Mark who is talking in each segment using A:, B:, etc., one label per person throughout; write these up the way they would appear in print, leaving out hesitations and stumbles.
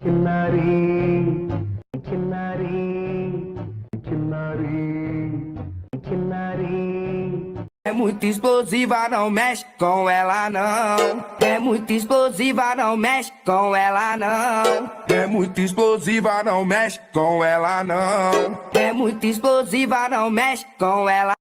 A: చిన్నారి చిన్నారి చిన్నారి చిన్నారి
B: É muito explosiva, não mexe com ela não. É muito explosiva, não mexe com ela não. É muito explosiva, não mexe com ela não. É muito explosiva, não mexe com ela.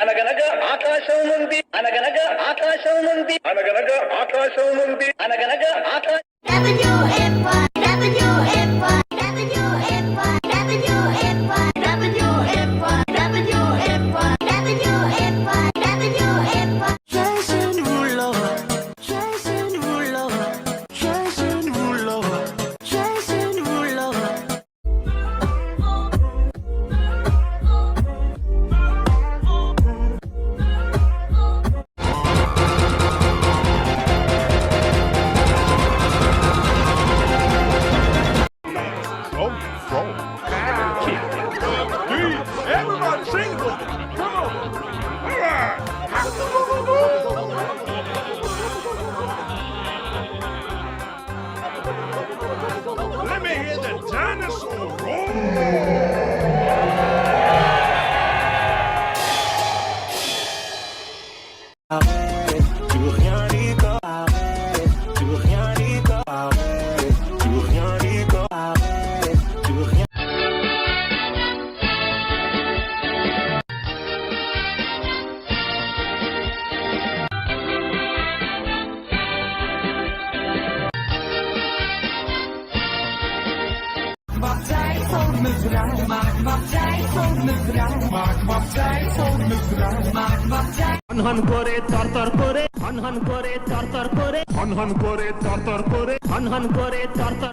C: అనగనగా ఆకాశం ఉంది అనగనగా ఆకాశం ఉంది అనగనగా ఆకాశం ఉంది అనగనగా ఆకాశం
D: WFY, WFY, WFY, WFY, WFY, WFY, WFY, WFY.
E: Jason Rulo, Jason Rulo, Jason Rulo, Jason Rulo.
F: Everybody sing with me. Come on. All right. Let me hear the dinosaur roar.
E: Tu rien n'y connais, tu rien n'y connais, tu rien n'y connais, tu rien.
A: হনহন করে তরতর করে হনহন করে তরতর করে হনহন করে তরতর করে হনহন করে তরতর